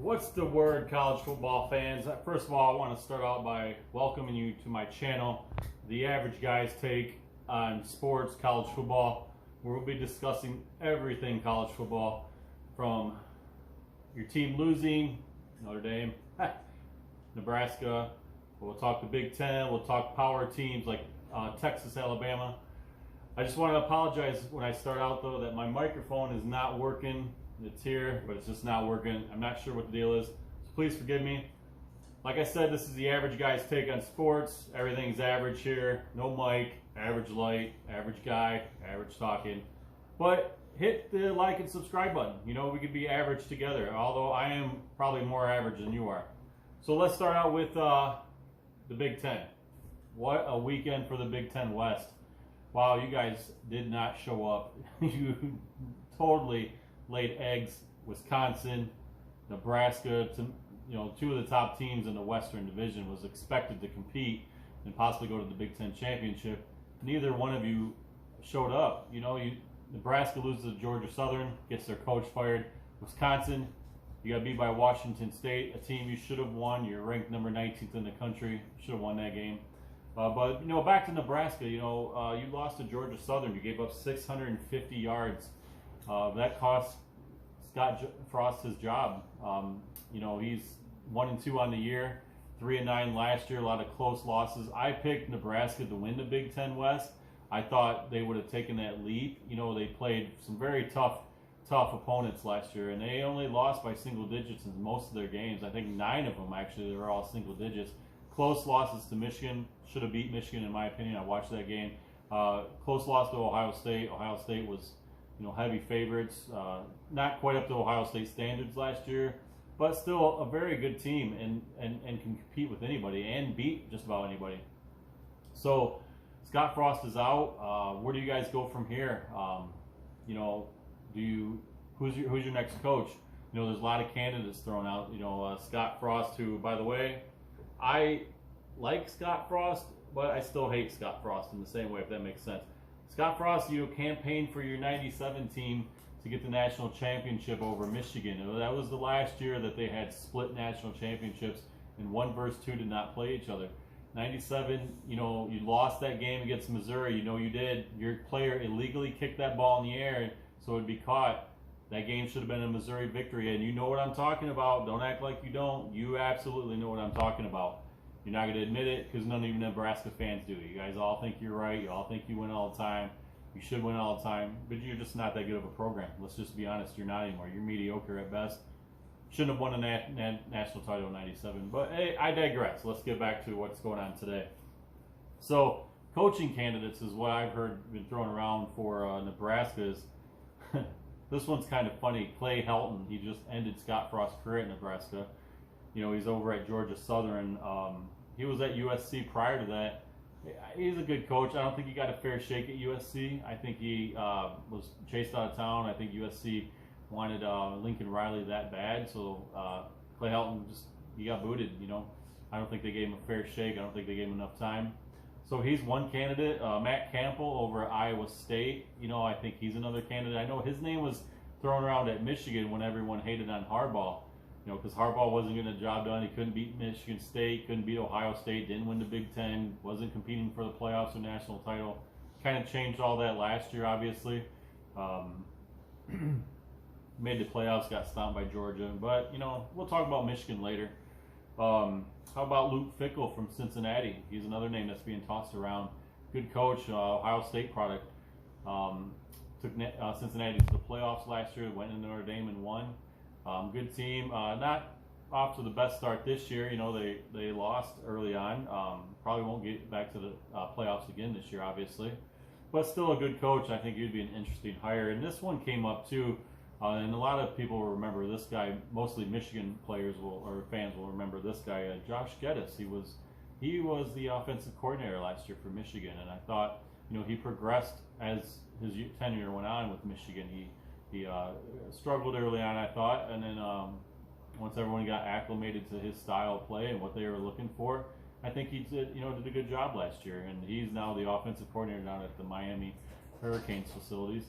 What's the word, college football fans? First of all, I want to start out by welcoming you to my channel, The Average Guy's Take on Sports, College Football, where we'll be discussing everything college football, from your team losing, Notre Dame, Nebraska. We'll talk the Big Ten. We'll talk power teams like Texas, Alabama. I just want to apologize when I start out, though, that my microphone is not working. It's here, but it's just not working. I'm not sure what the deal is, so please forgive me. Like I said, this is the average guy's take on sports. Everything's average here. No mic, average light, average guy, average talking. But hit the like and subscribe button. You know, we could be average together, although I am probably more average than you are. So let's start out with the Big Ten. What a weekend for the Big Ten West. Wow, you guys did not show up. You totally laid eggs. Wisconsin, Nebraska, two of the top teams in the Western Division, was expected to compete and possibly go to the Big Ten championship. Neither one of you showed up. Nebraska loses to Georgia Southern, gets their coach fired. Wisconsin, you got beat by Washington State, a team you should have won. You're ranked number 19th in the country. Should have won that game. But back to Nebraska. You lost to Georgia Southern. You gave up 650 yards. That cost Scott Frost his job. He's 1-2 on the year, 3-9 last year. A lot of close losses. I picked Nebraska to win the Big Ten West. I thought they would have taken that leap. They played some very tough opponents last year, and they only lost by single digits in most of their games. I think 9 of them actually, they were all single digits. Close losses to Michigan. Should have beat Michigan in my opinion. I watched that game. Close loss to Ohio State. Ohio State was heavy favorites. Not quite up to Ohio State standards last year, but still a very good team and can compete with anybody and beat just about anybody. So Scott Frost is out. Where do you guys go from here? Who's your next coach? There's a lot of candidates thrown out. Scott Frost, who, by the way, I like Scott Frost, but I still hate Scott Frost in the same way, if that makes sense. Scott Frost, campaigned for your 97 team to get the national championship over Michigan. That was the last year that they had split national championships, and 1 versus 2 did not play each other. 97, you lost that game against Missouri. You did. Your player illegally kicked that ball in the air, so it'd be caught. That game should have been a Missouri victory, and you know what I'm talking about. Don't act like you don't. You absolutely know what I'm talking about. You're not going to admit it because none of you Nebraska fans do. You guys all think you're right. You all think you win all the time. You should win all the time, but you're just not that good of a program. Let's just be honest. You're not anymore. You're mediocre at best. Shouldn't have won a national title in 97. But hey, I digress. Let's get back to what's going on today. So coaching candidates is what I've heard been thrown around for Nebraska's. This one's kind of funny. Clay Helton, he just ended Scott Frost's career at Nebraska. He's over at Georgia Southern. He was at USC prior to that. He's a good coach. I don't think he got a fair shake at USC. I think he was chased out of town. I think USC wanted Lincoln Riley that bad, so Clay Helton he got booted. I don't think they gave him a fair shake. I don't think they gave him enough time. So he's one candidate. Matt Campbell over at Iowa State. I think he's another candidate. I know his name was thrown around at Michigan when everyone hated on Harbaugh. Because Harbaugh wasn't getting the job done. He couldn't beat Michigan State, couldn't beat Ohio State, didn't win the Big Ten, wasn't competing for the playoffs or national title. Kind of changed all that last year, obviously. Made the playoffs, got stomped by Georgia. But, we'll talk about Michigan later. How about Luke Fickell from Cincinnati? He's another name that's being tossed around. Good coach, Ohio State product. Took Cincinnati to the playoffs last year, went into Notre Dame and won. Good team. Not off to the best start this year. They lost early on. Probably won't get back to the playoffs again this year, obviously. But still a good coach. I think he'd be an interesting hire. And this one came up too. And a lot of people will remember this guy. Mostly Michigan players or fans will remember this guy, Josh Geddes. He was the offensive coordinator last year for Michigan, and I thought he progressed as his tenure went on with Michigan. He struggled early on, I thought, and then once everyone got acclimated to his style of play and what they were looking for, I think he did a good job last year. And he's now the offensive coordinator down at the Miami Hurricanes facilities.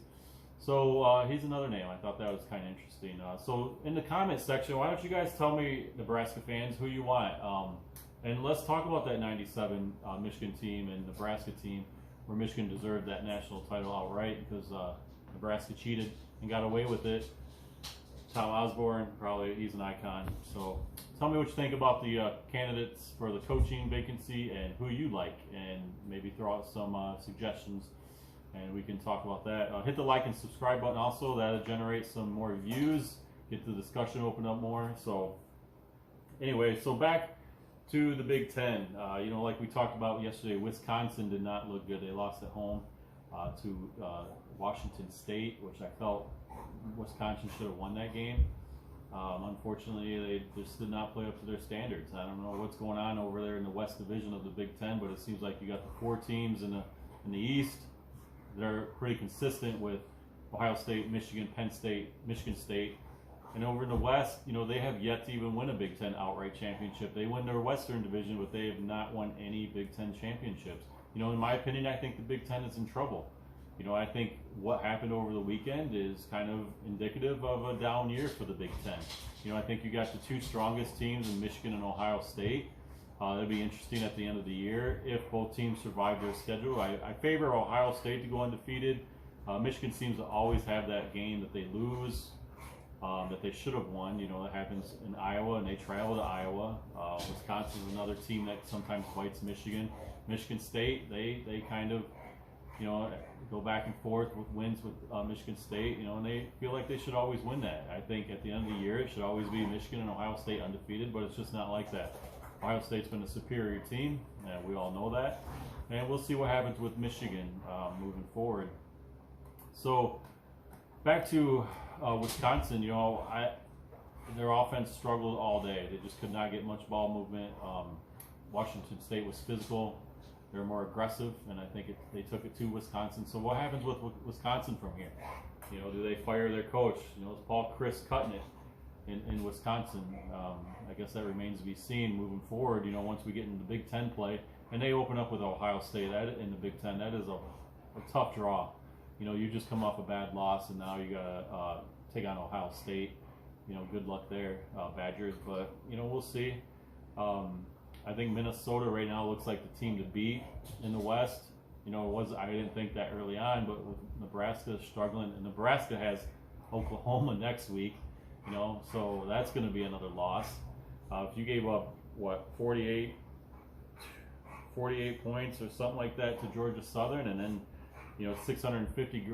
So he's another name. I thought that was kind of interesting. So in the comment section, why don't you guys tell me, Nebraska fans, who you want? And let's talk about that 97 Michigan team and Nebraska team, where Michigan deserved that national title outright because Nebraska cheated and got away with it. Tom Osborne, probably, he's an icon. So tell me what you think about the candidates for the coaching vacancy and who you like, and maybe throw out some suggestions, and we can talk about that. Hit the like and subscribe button also. That'll generate some more views, get the discussion open up more. So anyway, so back to the Big Ten. You know, like we talked about yesterday, Wisconsin did not look good. They lost at home to Washington State, which I felt Wisconsin should have won that game. Unfortunately, they just did not play up to their standards. I don't know what's going on over there in the West Division of the Big Ten, but it seems like you got the 4 teams in the East. They're pretty consistent with Ohio State, Michigan, Penn State, Michigan State. And over in the West, you know, they have yet to even win a Big Ten outright championship. They win their Western Division, but they have not won any Big Ten championships. You know, in my opinion, I think the Big Ten is in trouble. You know, I think what happened over the weekend is kind of indicative of a down year for the Big Ten. You know, I think you got the 2 strongest teams in Michigan and Ohio State. It'll be interesting at the end of the year if both teams survive their schedule. I favor Ohio State to go undefeated. Michigan seems to always have that game that they lose, that they should have won. You know, that happens in Iowa, and they travel to Iowa. Wisconsin is another team that sometimes fights Michigan. Michigan State, they kind of, you know, go back and forth with wins with Michigan State, you know, and they feel like they should always win that. I think at the end of the year, it should always be Michigan and Ohio State undefeated, but it's just not like that. Ohio State's been a superior team, and we all know that. And we'll see what happens with Michigan moving forward. So back to Wisconsin, you know, their offense struggled all day. They just could not get much ball movement. Washington State was physical. They were more aggressive, and I think they took it to Wisconsin. So what happens with Wisconsin from here? You know, do they fire their coach? You know, is Paul Chryst cutting it in Wisconsin? I guess that remains to be seen moving forward. You know, once we get into the Big Ten play, and they open up with Ohio State in the Big Ten, that is a tough draw. You know, you just come off a bad loss, and now you gotta take on Ohio State. You know, good luck there, Badgers. But you know, we'll see. I think Minnesota right now looks like the team to beat in the West. You know, I didn't think that early on, but with Nebraska struggling, and Nebraska has Oklahoma next week. You know, so that's going to be another loss. If you gave up what 48 points or something like that to Georgia Southern, and then, you know, 650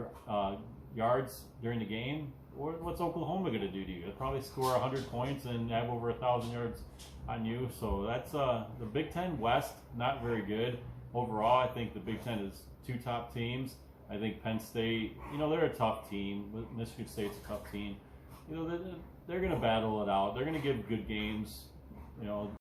yards during the game, what's Oklahoma going to do to you? They'll probably score 100 points and have over 1,000 yards on you. So that's the Big Ten West, not very good overall. I think the Big Ten is 2 top teams. I think Penn State, you know, they're a tough team. Michigan State's a tough team. You know, they're going to battle it out. They're going to give good games. You know,